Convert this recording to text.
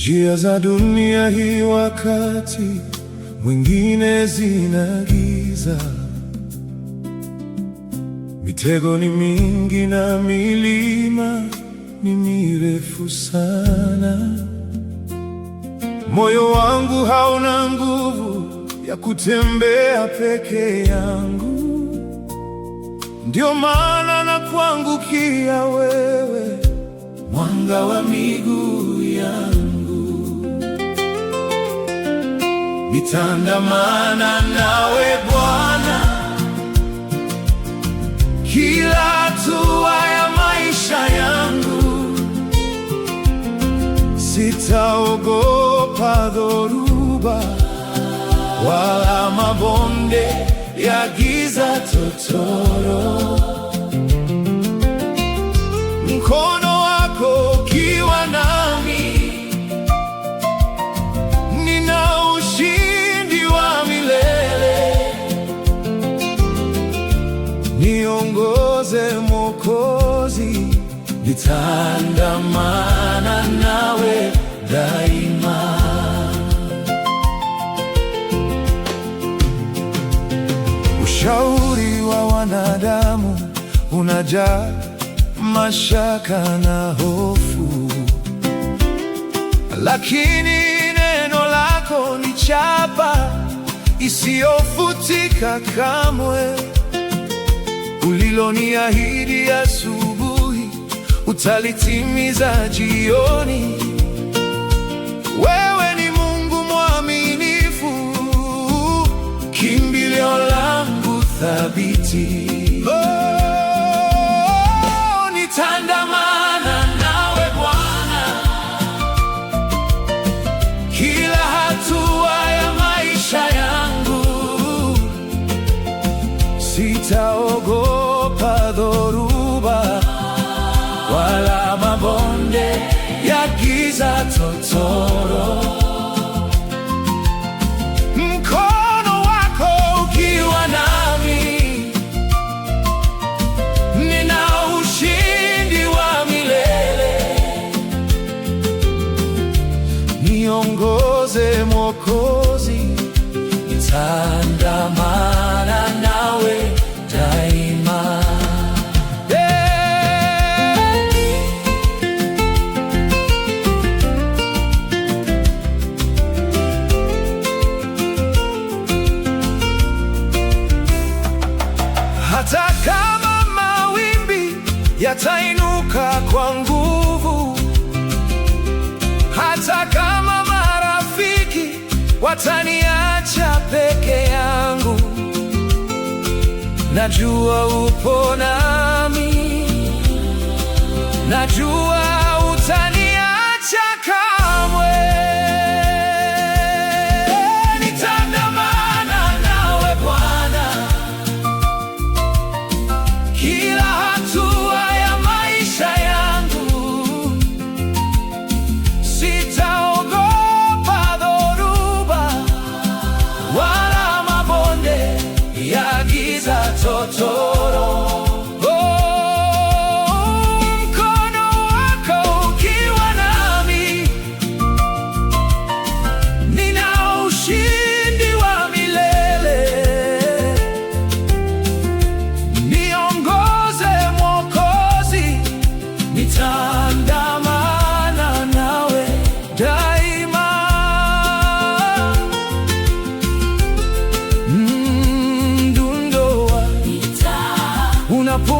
Njia za dunia hii wakati mwingine zina giza, mitego ni mingi na milima ni mirefu sana. Moyo wangu hauna nguvu ya kutembea peke yangu, ndio maana nakuangukia wewe, mwanga wa miguu yangu. Nitaandamana nawe Bwana, kila hatua ya maisha yangu. Sitaogopa dhoruba wala mabonde ya giza totoro. Mkono wako ukiwa nami, nina ushindi wa milele. Niongoze Mwokozi, nitaandamana nawe daima. Ushauri wa wanadamu unajaa mashaka na hofu, lakini neno lako ni chapa isiyofutika kamwe. Uliloniahidi asubuhi, utalitimiza jioni. Wewe ni Mungu mwaminifu, kimbilio langu thabiti. Nitaandamana nawe Bwana, kila hatua ya maisha yangu. Sitaogopa dhoruba wala mabonde ya giza totoro. Mkono wako ukiwa nami, nina ushindi wa milele. Niongoze Mwokozi, nitaandamana nawe daima. Hata kama mawimbi yatainuka kwa nguvu, hata kama marafiki wataniacha peke yangu, najua upo nami, najua utaniacha kamwe. Nitaandamana nawe Bwana, kila hatua ya maisha yangu. Sitaogopa dhoruba wala mabonde ya giza totoro. Mkono wako ukiwa nami, nina ushindi wa milele. Niongoze Mwokozi, nitaandamana nawe daima. Mdundo wa gitaa unapo